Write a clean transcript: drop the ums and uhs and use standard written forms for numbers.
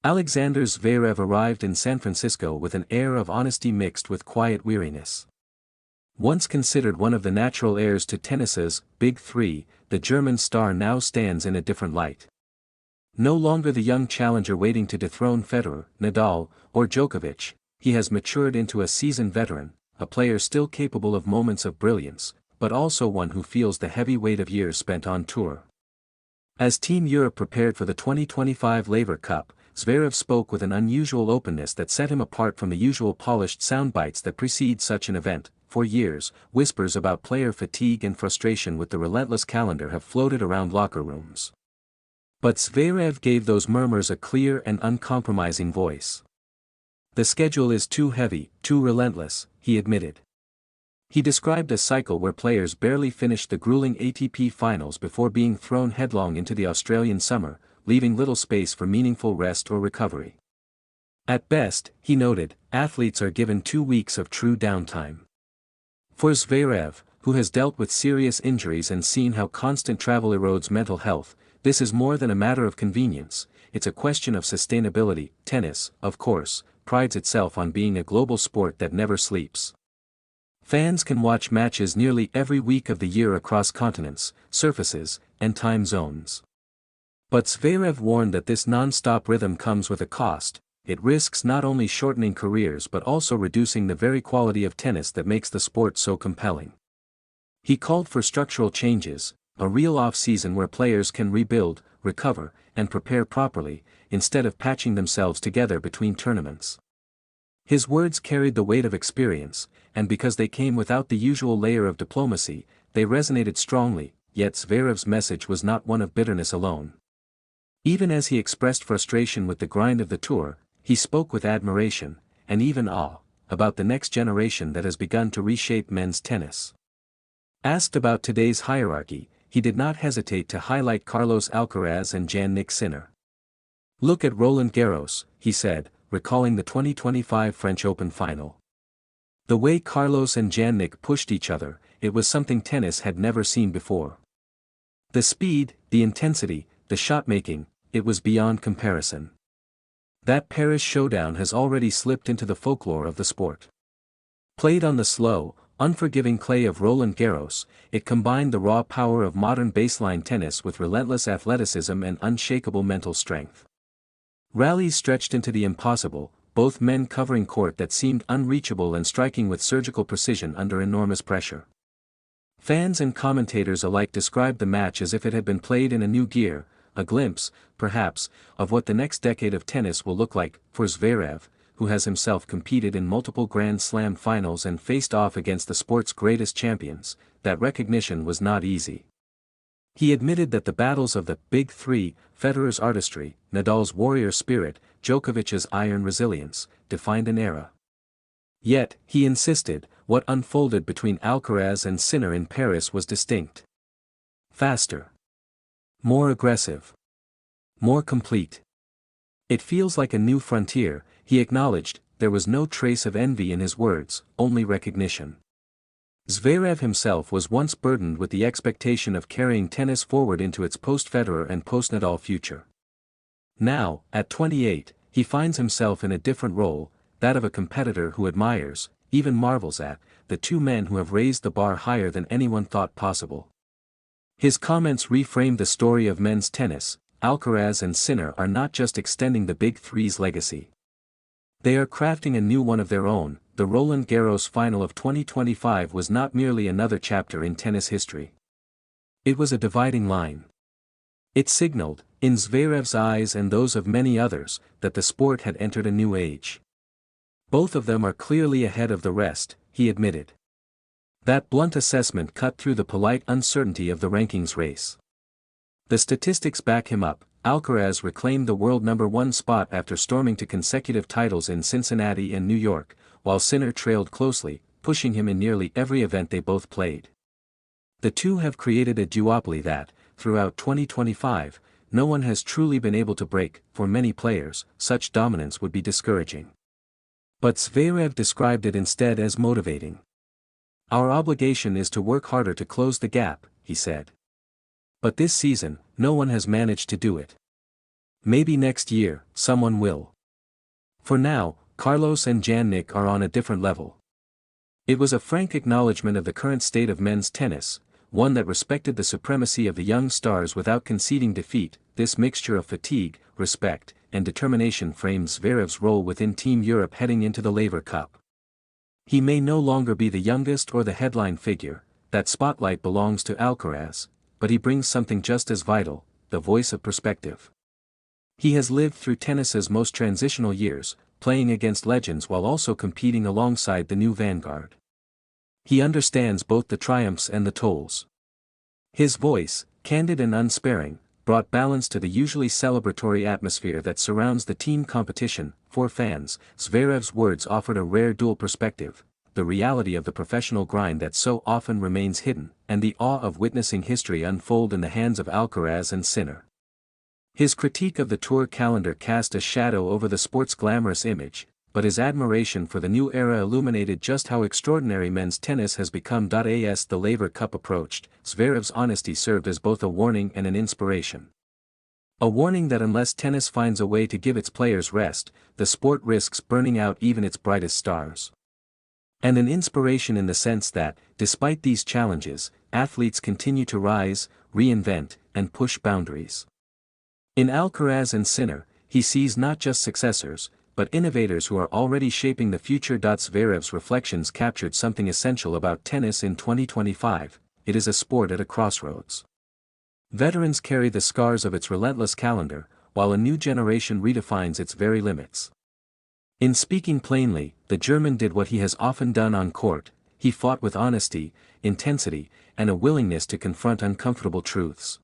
Alexander Zverev arrived in San Francisco with an air of honesty mixed with quiet weariness. Once considered one of the natural heirs to tennis's Big Three, the German star now stands in a different light. No longer the young challenger waiting to dethrone Federer, Nadal, or Djokovic, he has matured into a seasoned veteran, a player still capable of moments of brilliance, but also one who feels the heavy weight of years spent on tour. As Team Europe prepared for the 2025 Laver Cup, Zverev spoke with an unusual openness that set him apart from the usual polished soundbites that precede such an event. For years, whispers about player fatigue and frustration with the relentless calendar have floated around locker rooms. But Zverev gave those murmurs a clear and uncompromising voice. The schedule is too heavy, too relentless, he admitted. He described a cycle where players barely finished the grueling ATP finals before being thrown headlong into the Australian summer, leaving little space for meaningful rest or recovery. At best, he noted, athletes are given 2 weeks of true downtime. For Zverev, who has dealt with serious injuries and seen how constant travel erodes mental health, this is more than a matter of convenience, it's a question of sustainability. Tennis, of course, prides itself on being a global sport that never sleeps. Fans can watch matches nearly every week of the year across continents, surfaces, and time zones. But Zverev warned that this non-stop rhythm comes with a cost. It risks not only shortening careers but also reducing the very quality of tennis that makes the sport so compelling. He called for structural changes, a real off-season where players can rebuild, recover, and prepare properly, instead of patching themselves together between tournaments. His words carried the weight of experience, and because they came without the usual layer of diplomacy, they resonated strongly, yet Zverev's message was not one of bitterness alone. Even as he expressed frustration with the grind of the tour, he spoke with admiration, and even awe, about the next generation that has begun to reshape men's tennis. Asked about today's hierarchy, he did not hesitate to highlight Carlos Alcaraz and Jannik Sinner. "Look at Roland Garros," he said, recalling the 2025 French Open final. The way Carlos and Jannik pushed each other, it was something tennis had never seen before. The speed, the intensity, the shot-making, it was beyond comparison. That Paris showdown has already slipped into the folklore of the sport. Played on the slow, unforgiving clay of Roland Garros, it combined the raw power of modern baseline tennis with relentless athleticism and unshakable mental strength. Rallies stretched into the impossible, both men covering court that seemed unreachable and striking with surgical precision under enormous pressure. Fans and commentators alike described the match as if it had been played in a new gear, a glimpse, perhaps, of what the next decade of tennis will look like. For Zverev, who has himself competed in multiple Grand Slam finals and faced off against the sport's greatest champions, that recognition was not easy. He admitted that the battles of the Big Three, Federer's artistry, Nadal's warrior spirit, Djokovic's iron resilience, defined an era. Yet, he insisted, what unfolded between Alcaraz and Sinner in Paris was distinct. Faster. More aggressive. More complete. It feels like a new frontier, he acknowledged. There was no trace of envy in his words, only recognition. Zverev himself was once burdened with the expectation of carrying tennis forward into its post-Federer and post-Nadal future. Now, at 28, he finds himself in a different role, that of a competitor who admires, even marvels at, the two men who have raised the bar higher than anyone thought possible. His comments reframed the story of men's tennis. Alcaraz and Sinner are not just extending the Big Three's legacy. They are crafting a new one of their own. The Roland Garros final of 2025 was not merely another chapter in tennis history. It was a dividing line. It signaled, in Zverev's eyes and those of many others, that the sport had entered a new age. Both of them are clearly ahead of the rest, he admitted. That blunt assessment cut through the polite uncertainty of the rankings race. The statistics back him up. Alcaraz reclaimed the world #1 spot after storming to consecutive titles in Cincinnati and New York, while Sinner trailed closely, pushing him in nearly every event they both played. The two have created a duopoly that, throughout 2025, no one has truly been able to break. For many players, such dominance would be discouraging. But Zverev described it instead as motivating. "Our obligation is to work harder to close the gap," he said. But this season, no one has managed to do it. Maybe next year, someone will. For now, Carlos and Jan-Nick are on a different level. It was a frank acknowledgement of the current state of men's tennis, one that respected the supremacy of the young stars without conceding defeat. This mixture of fatigue, respect, and determination frames Zverev's role within Team Europe heading into the Laver Cup. He may no longer be the youngest or the headline figure, that spotlight belongs to Alcaraz, but he brings something just as vital, the voice of perspective. He has lived through tennis's most transitional years, playing against legends while also competing alongside the new vanguard. He understands both the triumphs and the tolls. His voice, candid and unsparing, brought balance to the usually celebratory atmosphere that surrounds the team competition. For fans, Zverev's words offered a rare dual perspective, the reality of the professional grind that so often remains hidden, and the awe of witnessing history unfold in the hands of Alcaraz and Sinner. His critique of the tour calendar cast a shadow over the sport's glamorous image, but his admiration for the new era illuminated just how extraordinary men's tennis has become. As the Laver Cup approached, Zverev's honesty served as both a warning and an inspiration. A warning that unless tennis finds a way to give its players rest, the sport risks burning out even its brightest stars. And an inspiration in the sense that, despite these challenges, athletes continue to rise, reinvent, and push boundaries. In Alcaraz and Sinner, he sees not just successors, but innovators who are already shaping the future. Zverev's reflections captured something essential about tennis in 2025, it is a sport at a crossroads. Veterans carry the scars of its relentless calendar, while a new generation redefines its very limits. In speaking plainly, the German did what he has often done on court, he fought with honesty, intensity, and a willingness to confront uncomfortable truths.